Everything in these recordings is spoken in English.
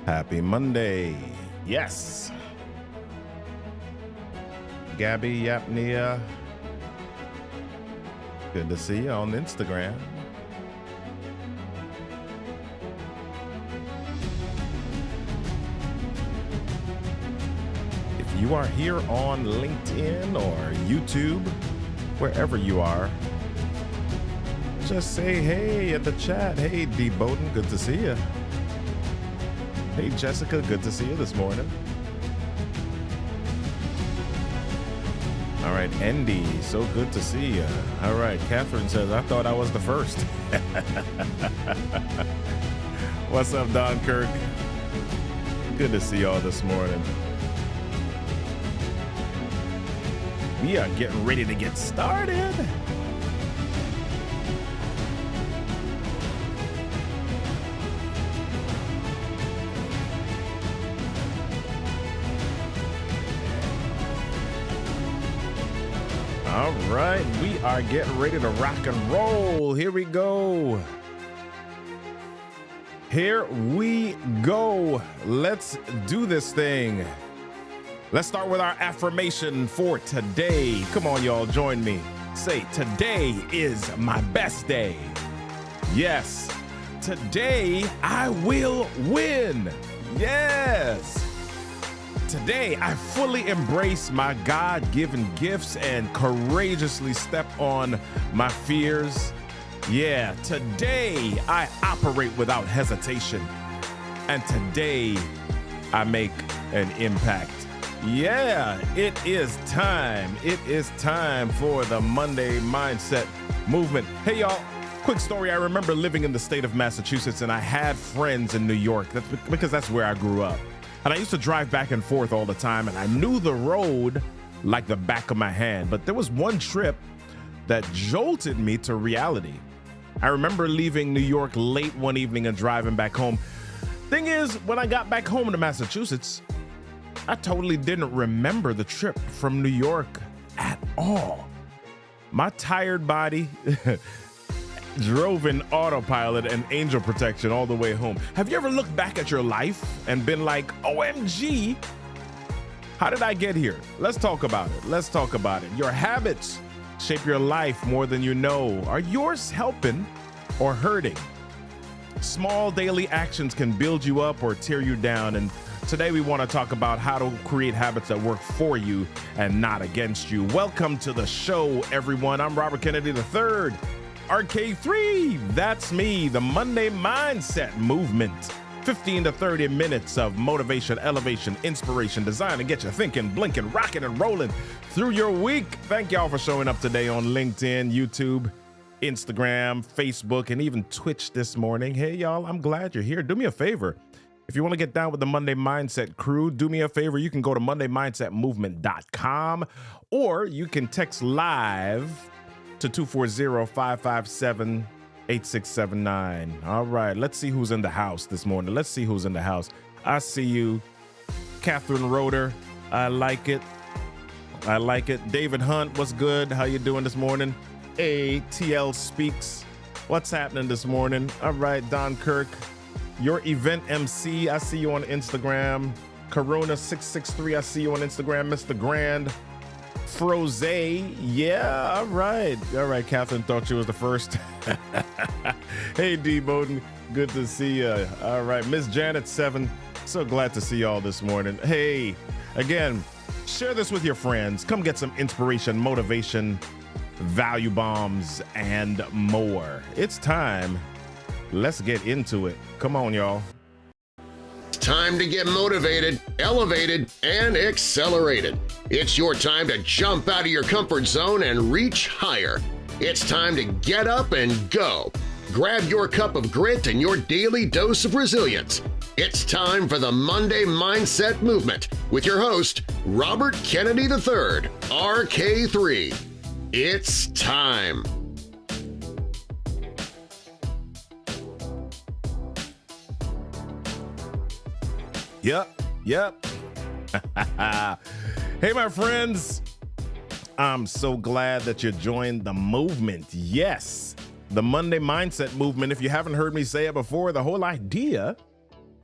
Happy Monday. Yes. Gabby Yapnia. Good to see you on Instagram. If you are here on LinkedIn or YouTube, wherever you are, just say hey in the chat. Hey, D. Bowden, good to see you. Hey, Jessica, good to see you this morning. All right, Andy, so good to see you. All right, Catherine says, I thought I was the first. What's up, Don Kirk? Good to see y'all this morning. We are getting ready to get started. All right, we are getting ready to rock and roll. Here we go. Here we go. Let's do this thing. Let's start with our affirmation for today. Come on, y'all, join me. Say, today is my best day. Yes, today I will win. Yes. Today, I fully embrace my God-given gifts and courageously step on my fears. Yeah, today I operate without hesitation. And today I make an impact. Yeah, it is time. It is time for the Monday Mindset Movement. Hey, y'all, quick story. I remember living in the state of Massachusetts and I had friends in New York. That's because that's where I grew up. And I used to drive back and forth all the time, and I knew the road like the back of my hand. But there was one trip that jolted me to reality. I remember leaving New York late one evening and driving back home. Thing is, when I got back home to Massachusetts, I totally didn't remember the trip from New York at all. My tired body drove in autopilot and angel protection all the way home. Have you ever looked back at your life and been like, OMG, how did I get here? Let's talk about it. Let's talk about it. Your habits shape your life more than you know. Are yours helping or hurting? Small daily actions can build you up or tear you down. And today we want to talk about how to create habits that work for you and not against you. Welcome to the show, everyone. I'm Robert Kennedy III. RK3, that's me, the Monday Mindset Movement. 15 to 30 minutes of motivation, elevation, inspiration, designed to get you thinking, blinking, rocking, and rolling through your week. Thank y'all for showing up today on LinkedIn, YouTube, Instagram, Facebook, and even Twitch this morning. Hey, y'all, I'm glad you're here. Do me a favor. If you want to get down with the Monday Mindset crew, do me a favor. You can go to MondayMindsetMovement.com or you can text live to 240-557-8679. All right, let's see who's in the house this morning. Let's see who's in the house. I see you, Catherine Roeder. I like it. I like it. David Hunt, what's good? How you doing this morning? ATL Speaks. What's happening this morning? All right, Don Kirk, your event MC. I see you on Instagram. Corona663, I see you on Instagram. Mr. Grand. Froze, yeah, all right, Catherine thought she was the first. Hey, D. Bowden, good to see you. All right, Miss Janet 7, so glad to see y'all this morning. Hey, again, share this with your friends. Come get some inspiration, motivation, value bombs, and more. It's time. Let's get into it. Come on, y'all. Time to get motivated, elevated, and accelerated. It's your time to jump out of your comfort zone and reach higher. It's time to get up and go. Grab your cup of grit and your daily dose of resilience. It's time for the Monday Mindset Movement with your host, Robert Kennedy III, RK3. It's time. Yep. Hey, my friends. I'm so glad that you joined the movement. Yes, the Monday Mindset Movement. If you haven't heard me say it before, the whole idea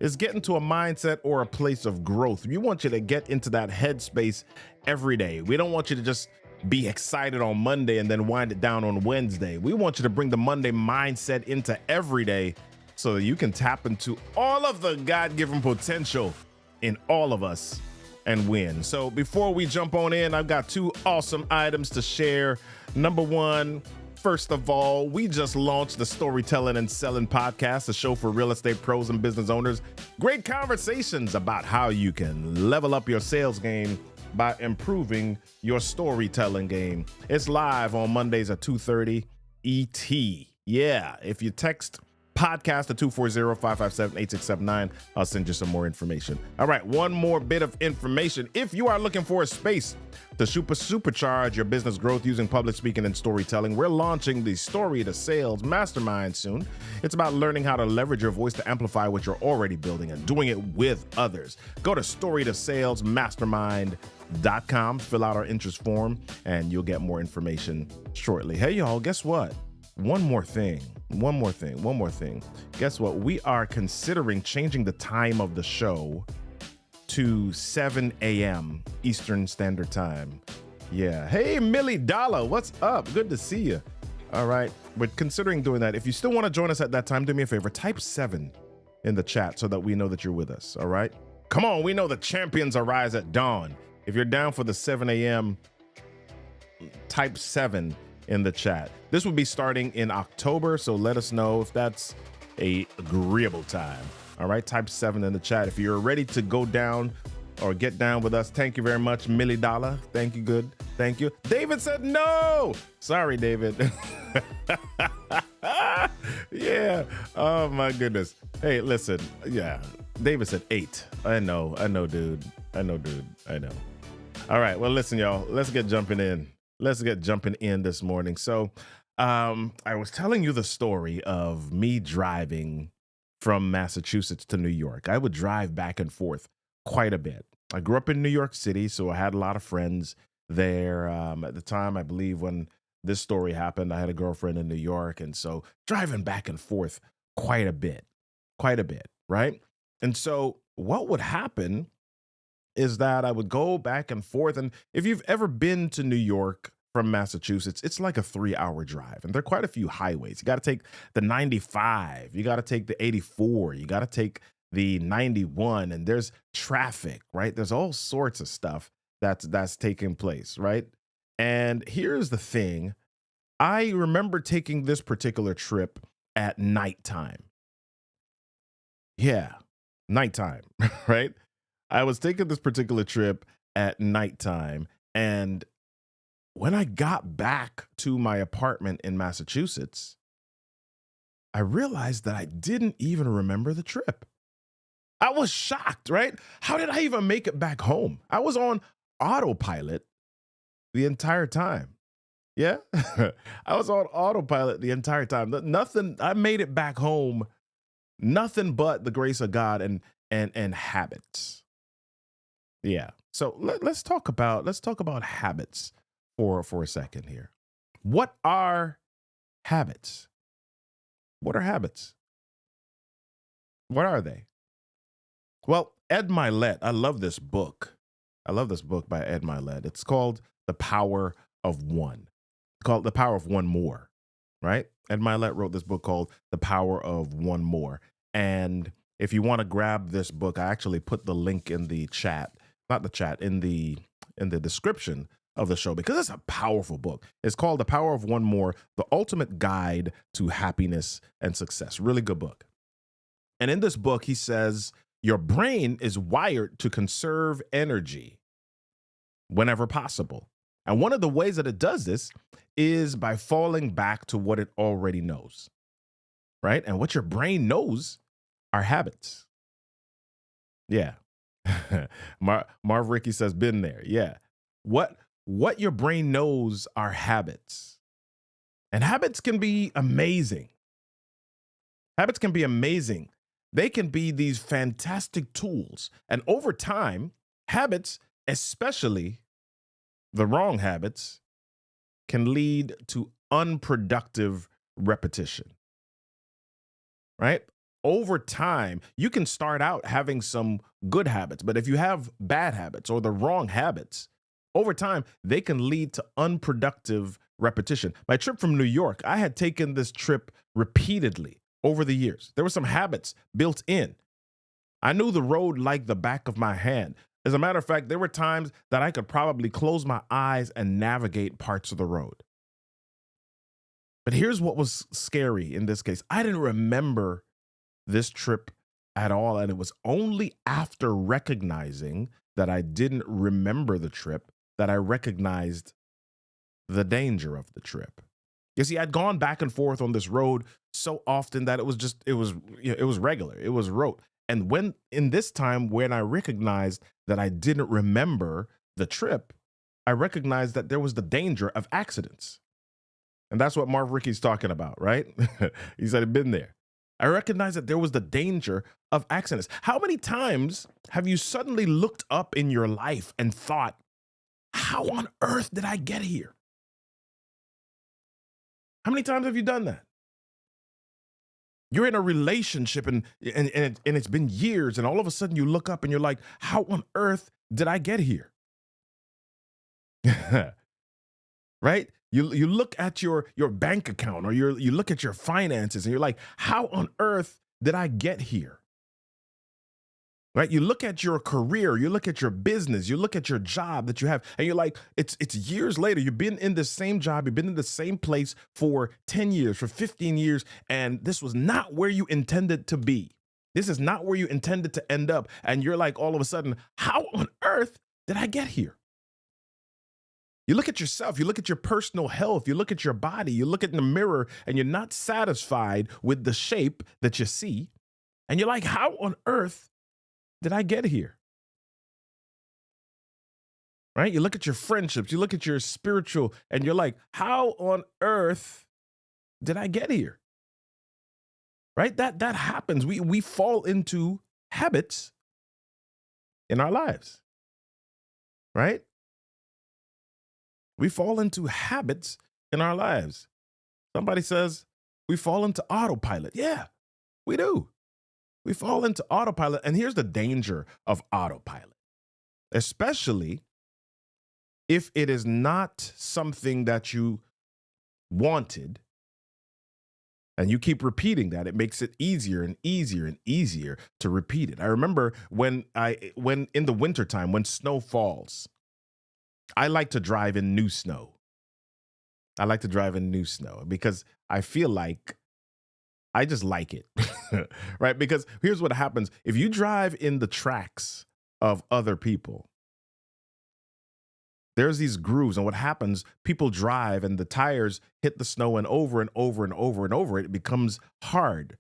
is get into a mindset or a place of growth. We want you to get into that headspace every day. We don't want you to just be excited on Monday and then wind it down on Wednesday. We want you to bring the Monday mindset into every day so that you can tap into all of the God-given potential in all of us and win. So before we jump on in, I've got two awesome items to share. Number one, first of all, we just launched the Storytelling and Selling Podcast, a show for real estate pros and business owners. Great conversations about how you can level up your sales game by improving your storytelling game. It's live on Mondays at 2:30 ET. Yeah, if you text podcast to 240-557-8679, I'll send you some more information. All right, one more bit of information. If you are looking for a space to supercharge your business growth using public speaking and storytelling, we're launching the Story to Sales Mastermind soon. It's about learning how to leverage your voice to amplify what you're already building and doing it with others. Go to storytosalesmastermind.com, fill out our interest form, and you'll get more information shortly. Hey, y'all, guess what? One more thing. Guess what? We are considering changing the time of the show to 7 a.m. Eastern Standard Time. Yeah. Hey, Millie Dollar, what's up? Good to see you. All right. We're considering doing that. If you still want to join us at that time, do me a favor. Type 7 in the chat so that we know that you're with us. All right. Come on. We know the champions arise at dawn. If you're down for the 7 a.m., type 7 in the chat. This will be starting in October, so let us know if that's a agreeable time. All right, type 7 in the chat if you're ready to go down or get down with us. Thank you very much, Millie Dollar. Thank you, good. Thank you. David said no. Sorry, David. Yeah. Oh my goodness. Hey, listen. Yeah. David said 8. I know, dude. I know. All right. Well, listen, y'all. Let's get jumping in this morning. So I was telling you the story of me driving from Massachusetts to New York. I would drive back and forth quite a bit. I grew up in New York City, so I had a lot of friends there. At the time, I believe when this story happened, I had a girlfriend in New York. And so driving back and forth quite a bit, right? And so what would happen is that I would go back and forth. And if you've ever been to New York from Massachusetts, it's like a 3-hour drive. And there are quite a few highways. You got to take the 95, you got to take the 84, you got to take the 91, and there's traffic, right? There's all sorts of stuff that's taking place, right? And here's the thing. I remember taking this particular trip at nighttime. Yeah, nighttime, right? I was taking this particular trip at nighttime, and when I got back to my apartment in Massachusetts, I realized that I didn't even remember the trip. I was shocked, right? How did I even make it back home? I was on autopilot the entire time. Yeah, I was on autopilot the entire time. Nothing, I made it back home, nothing but the grace of God and habits. Yeah. So let's talk about habits for a second here. What are habits? What are habits? What are they? Well, Ed Mylett, I love this book. I love this book by Ed Mylett. It's called The Power of One. It's called The Power of One More, right? Ed Mylett wrote this book called The Power of One More. And if you want to grab this book, I actually put the link in the chat, not the chat, in the description of the show, because it's a powerful book. It's called The Power of One More, The Ultimate Guide to Happiness and Success. Really good book. And in this book, he says, your brain is wired to conserve energy whenever possible. And one of the ways that it does this is by falling back to what it already knows, right? And what your brain knows are habits. Yeah. Marv Ricky says, been there. Yeah. What your brain knows are habits. And habits can be amazing. Habits can be amazing. They can be these fantastic tools. And over time, habits, especially the wrong habits, can lead to unproductive repetition. Right? over time, you can start out having some good habits, but if you have bad habits or the wrong habits, over time, they can lead to unproductive repetition. My trip from New York, I had taken this trip repeatedly over the years. There were some habits built in. I knew the road like the back of my hand. As a matter of fact, there were times that I could probably close my eyes and navigate parts of the road. But here's what was scary in this case. I didn't remember this trip at all. And it was only after recognizing that I didn't remember the trip that I recognized the danger of the trip. You see, I'd gone back and forth on this road so often that it was regular. It was rote. And when in this time when I recognized that I didn't remember the trip, I recognized that there was the danger of accidents. And that's what Marv Ricky's talking about, right? He said he'd been there. I recognized that there was the danger of accidents. How many times have you suddenly looked up in your life and thought, how on earth did I get here? How many times have you done that? You're in a relationship and it's been years, and all of a sudden you look up and you're like, how on earth did I get here? Right? You look at your bank account or you look at your finances and you're like, how on earth did I get here? Right? You look at your career, you look at your business, you look at your job that you have, and you're like, it's years later. You've been in the same job, you've been in the same place for 10 years, for 15 years, and this was not where you intended to be. This is not where you intended to end up. And you're like, all of a sudden, how on earth did I get here? You look at yourself, you look at your personal health, you look at your body, you look in the mirror, and you're not satisfied with the shape that you see. And you're like, how on earth did I get here? Right? You look at your friendships, you look at your spiritual, and you're like, how on earth did I get here? Right? That happens. We fall into habits in our lives. Right? We fall into habits in our lives. Somebody says we fall into autopilot. Yeah, we do. We fall into autopilot. And here's the danger of autopilot, especially if it is not something that you wanted and you keep repeating that. It makes it easier and easier and easier to repeat it. I remember when in the wintertime, when snow falls, I like to drive in new snow. I like to drive in new snow because I feel like I just like it, right? Because here's what happens. If you drive in the tracks of other people, there's these grooves. And what happens, people drive and the tires hit the snow and over and over and over and over, it becomes hard.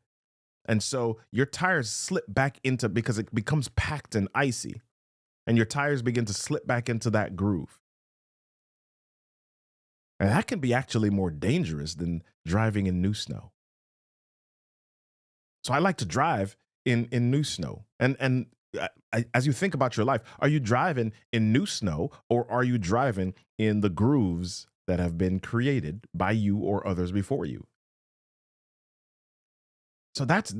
And so your tires slip back into, because it becomes packed and icy, and your tires begin to slip back into that groove. And that can be actually more dangerous than driving in new snow. So I like to drive in new snow. And as you think about your life, are you driving in new snow or are you driving in the grooves that have been created by you or others before you? So that's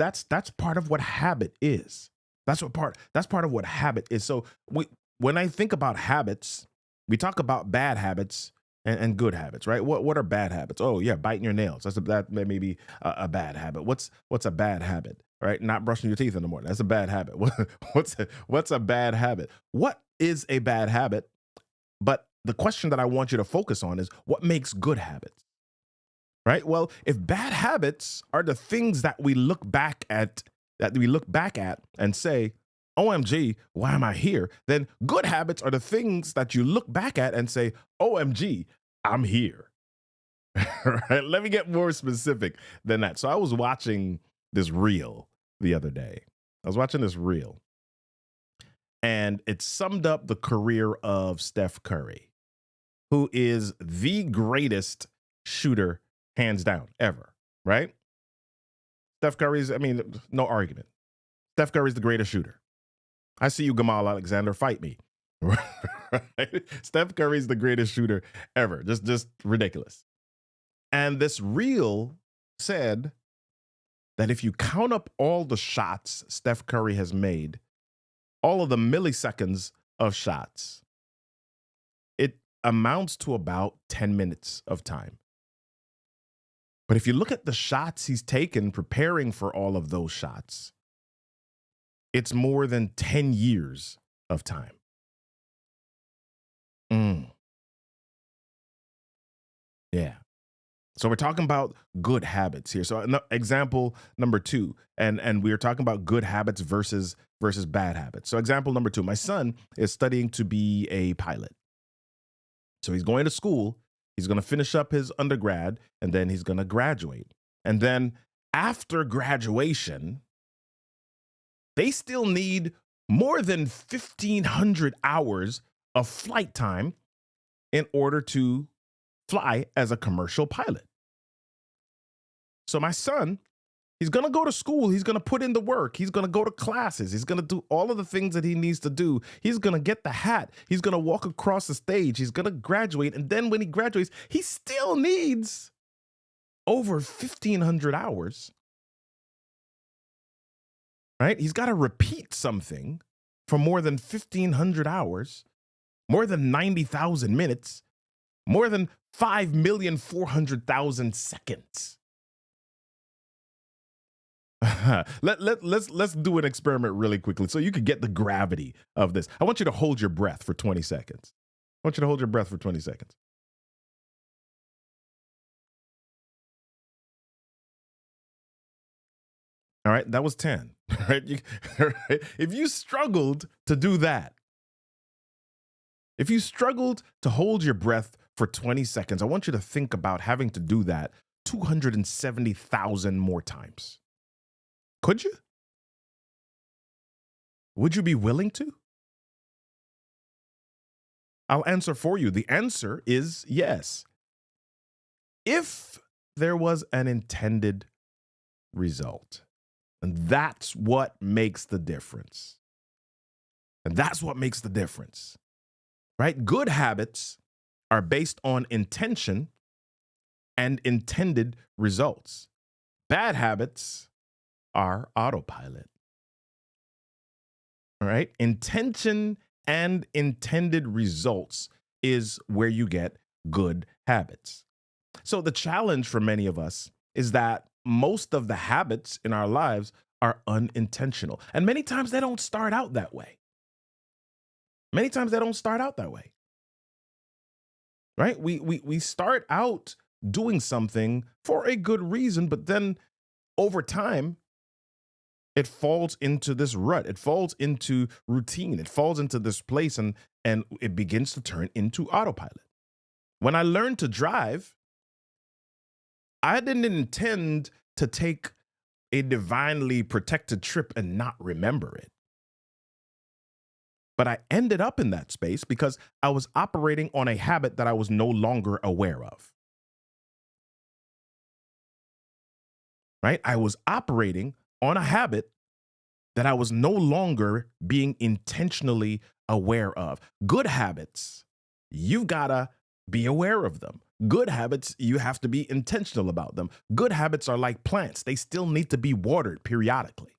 part of what habit is. That's part of what habit is. So when I think about habits, we talk about bad habits and good habits, right? What are bad habits? Oh yeah, biting your nails. That may be a bad habit. What's a bad habit? Right? Not brushing your teeth in the morning. That's a bad habit. What's a bad habit? What is a bad habit? But the question that I want you to focus on is what makes good habits? Right? Well, if bad habits are the things that we look back at and say, OMG, why am I here? Then good habits are the things that you look back at and say, OMG, I'm here. Right? Let me get more specific than that. So I was watching this reel the other day. And it summed up the career of Steph Curry, who is the greatest shooter, hands down, ever, right? Steph Curry's, no argument. Steph Curry's the greatest shooter. I see you, Gamal Alexander, fight me. Right? Steph Curry's the greatest shooter ever. Just ridiculous. And this reel said that if you count up all the shots Steph Curry has made, all of the milliseconds of shots, it amounts to about 10 minutes of time. But if you look at the shots he's taken preparing for all of those shots, it's more than 10 years of time. Yeah. So we're talking about good habits here. So example number 2, and we are talking about good habits versus bad habits. So example number 2, my son is studying to be a pilot. So he's going to school, he's going to finish up his undergrad, and then he's going to graduate. And then after graduation, they still need more than 1,500 hours of flight time in order to fly as a commercial pilot. So my son, he's going to go to school. He's going to put in the work. He's going to go to classes. He's going to do all of the things that he needs to do. He's going to get the hat. He's going to walk across the stage. He's going to graduate. And then when he graduates, he still needs over 1,500 hours. Right? He's got to repeat something for more than 1,500 hours, more than 90,000 minutes, more than 5,400,000 seconds. Let's do an experiment really quickly so you could get the gravity of this. I want you to hold your breath for 20 seconds. I want you to hold your breath for 20 seconds. All right, that was 10. Right? If you struggled to do that, if you struggled to hold your breath for 20 seconds, I want you to think about having to do that 270,000 more times. Could you? Would you be willing to? I'll answer for you. The answer is yes. If there was an intended result. And that's what makes the difference. And that's what makes the difference. Right? Good habits are based on intention and intended results. Bad habits are autopilot. All right? Intention and intended results is where you get good habits. So the challenge for many of us is that most of the habits in our lives are unintentional. And many times they don't start out that way. Many times they don't start out that way. Right? We start out doing something for a good reason, but then over time, it falls into this rut. It falls into routine. It falls into this place and it begins to turn into autopilot. When I learned to drive, I didn't intend to take a divinely protected trip and not remember it. But I ended up in that space because I was operating on a habit that I was no longer aware of. Right? I was operating on a habit that I was no longer being intentionally aware of. Good habits, you've got to be aware of them. Good habits, you have to be intentional about them. Good habits are like plants. They still need to be watered periodically.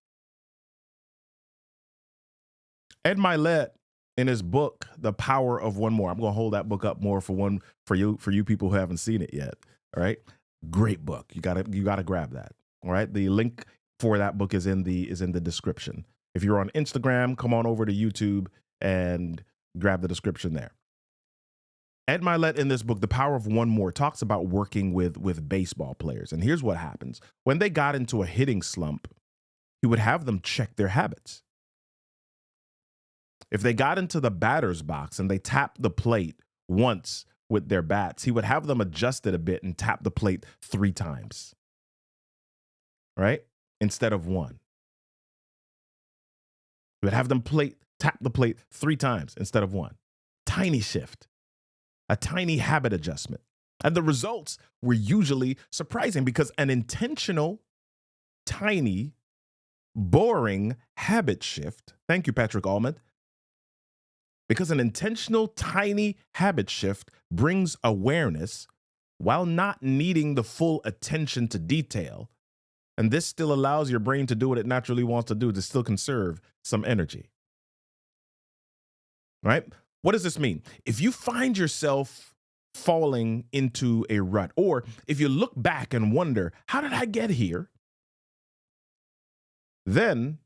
Ed Milet, in his book, The Power of One More, I'm going to hold that book up more for you people who haven't seen it yet. All right. Great book. You gotta grab that. All right. The link for that book is in the description. If you're on Instagram, come on over to YouTube and grab the description there. Ed Milet in this book, The Power of One More, talks about working with baseball players. And here's what happens. When they got into a hitting slump, he would have them check their habits. If they got into the batter's box and they tapped the plate once with their bats, he would have them adjust it a bit and tap the plate 3 times. Right? Instead of 1. He would have them tap the plate 3 times instead of 1. Tiny shift. A tiny habit adjustment. And the results were usually surprising because an intentional, tiny, boring habit shift, thank you, Patrick Allman, because an intentional, tiny habit shift brings awareness while not needing the full attention to detail. And this still allows your brain to do what it naturally wants to do, to still conserve some energy. Right? What does this mean? If you find yourself falling into a rut, or if you look back and wonder, how did I get here? Then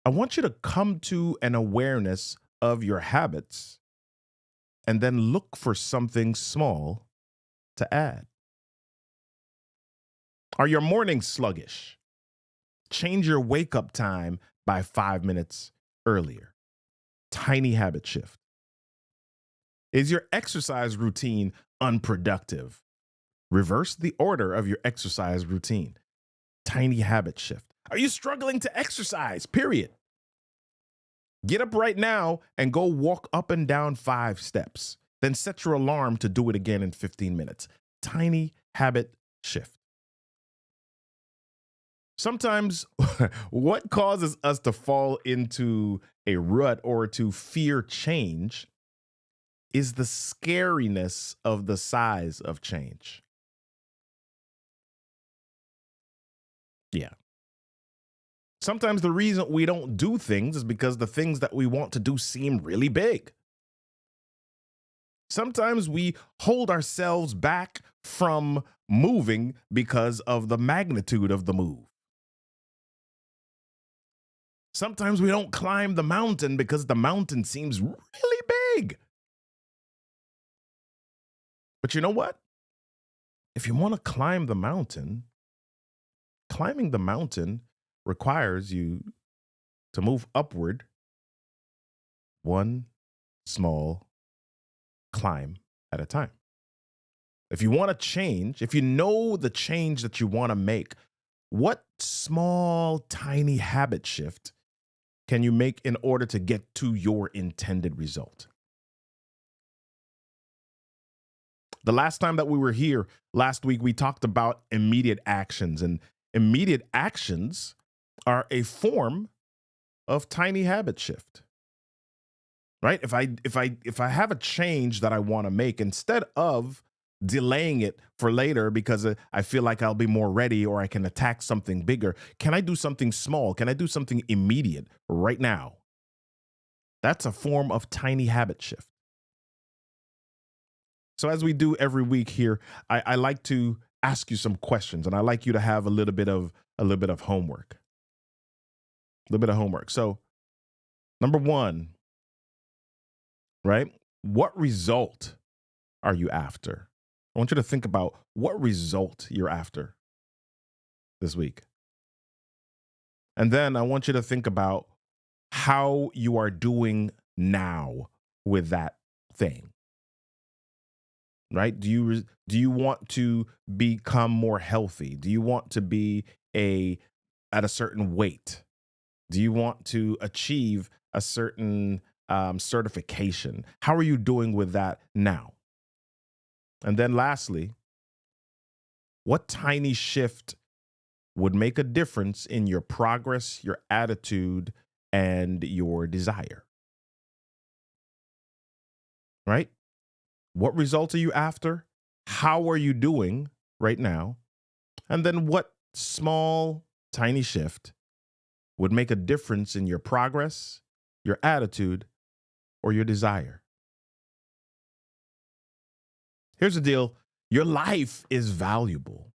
I want you to come to an awareness of your habits and then look for something small to add. Are your mornings sluggish? Change your wake up time by 5 minutes earlier. Tiny habit shift. Is your exercise routine unproductive? Reverse the order of your exercise routine. Tiny habit shift. Are you struggling to exercise? Period. Get up right now and go walk up and down 5 steps. Then set your alarm to do it again in 15 minutes. Tiny habit shift. Sometimes what causes us to fall into a rut or to fear change is the scariness of the size of change. Yeah. Sometimes the reason we don't do things is because the things that we want to do seem really big. Sometimes we hold ourselves back from moving because of the magnitude of the move. Sometimes we don't climb the mountain because the mountain seems really big. But you know what? If you want to climb the mountain, climbing the mountain requires you to move upward one small climb at a time. If you want to change, if you know the change that you want to make, what small, tiny habit shift can you make in order to get to your intended result? The last time that we were here, last week, we talked about immediate actions, and immediate actions are a form of tiny habit shift. Right? If I have a change that I want to make, instead of delaying it for later because I feel like I'll be more ready or I can attack something bigger, can I do something small? Can I do something immediate right now? That's a form of tiny habit shift. So as we do every week here, I like to ask you some questions, and I like you to have a little bit of homework. A little bit of homework. So, number 1, right? What result are you after? I want you to think about what result you're after this week. And then I want you to think about how you are doing now with that thing. Right? Do you want to become more healthy? Do you want to be at a certain weight? Do you want to achieve a certain certification? How are you doing with that now? And then lastly, what tiny shift would make a difference in your progress, your attitude, and your desire? Right? What results are you after? How are you doing right now? And then what small, tiny shift would make a difference in your progress, your attitude, or your desire? Here's the deal. Your life is valuable.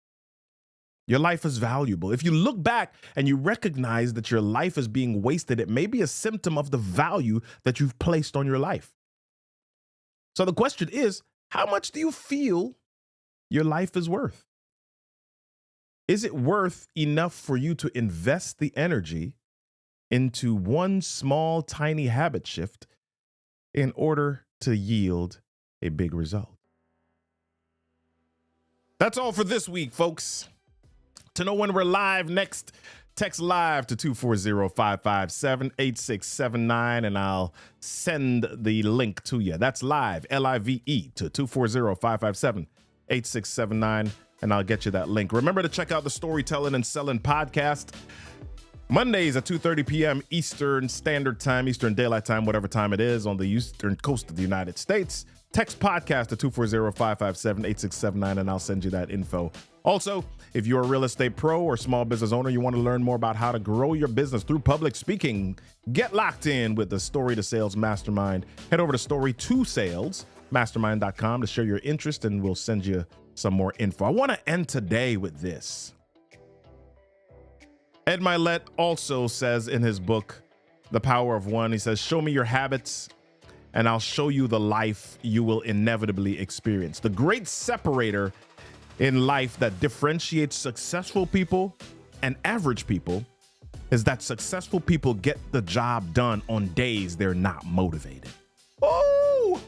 Your life is valuable. If you look back and you recognize that your life is being wasted, it may be a symptom of the value that you've placed on your life. So the question is, how much do you feel your life is worth? Is it worth enough for you to invest the energy into one small, tiny habit shift in order to yield a big result? That's all for this week, folks. To know when we're live next, text live to 240-557-8679 and I'll send the link to you. That's live, LIVE, to 240-557-8679 and I'll get you that link. Remember to check out the Storytelling and Selling podcast Mondays at 2:30 p.m. Eastern Standard Time, Eastern Daylight Time, whatever time it is on the eastern coast of the United States. Text podcast to 240-557-8679 and I'll send you that info. Also, if you're a real estate pro or small business owner, you want to learn more about how to grow your business through public speaking, get locked in with the Story to Sales Mastermind. Head over to story2salesmastermind.com to share your interest and we'll send you some more info. I want to end today with this. Ed Mylett also says in his book, The Power of One, he says, show me your habits and I'll show you the life you will inevitably experience. The great separator in life that differentiates successful people and average people is that successful people get the job done on days they're not motivated. Oh,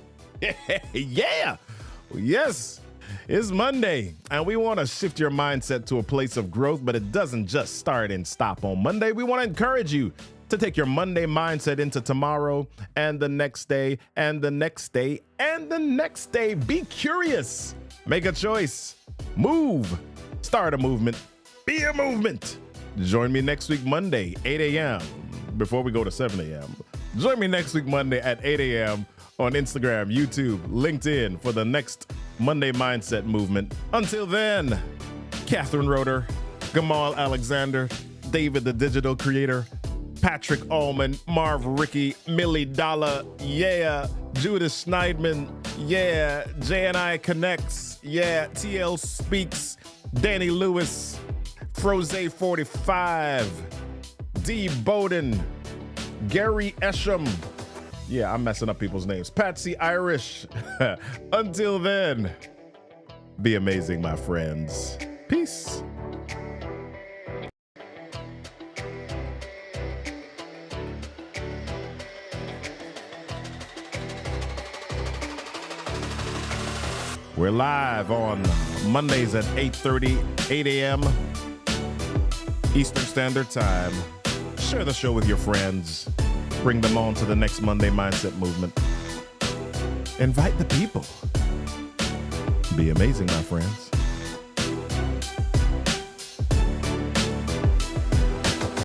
yeah. Yes, it's Monday, and we want to shift your mindset to a place of growth, but it doesn't just start and stop on Monday. We want to encourage you to take your Monday mindset into tomorrow and the next day and the next day and the next day. Be curious. Make a choice. Move. Start a movement. Be a movement. Join me next week, Monday, 8 a.m. Before we go to 7 a.m. Join me next week, Monday at 8 a.m. on Instagram, YouTube, LinkedIn for the next Monday Mindset Movement. Until then, Catherine Roeder, Gamal Alexander, David the Digital Creator, Patrick Allman, Marv Ricky, Millie Dollar, yeah, Judith Schneidman, yeah, JNI Connects, yeah, TL Speaks, Danny Lewis, Froze45, D. Bowden, Gary Esham, yeah, I'm messing up people's names, Patsy Irish. Until then, be amazing, my friends. Peace. We're live on Mondays at 8:30, 8 a.m. Eastern Standard Time. Share the show with your friends. Bring them on to the next Monday Mindset Movement. Invite the people. Be amazing, my friends.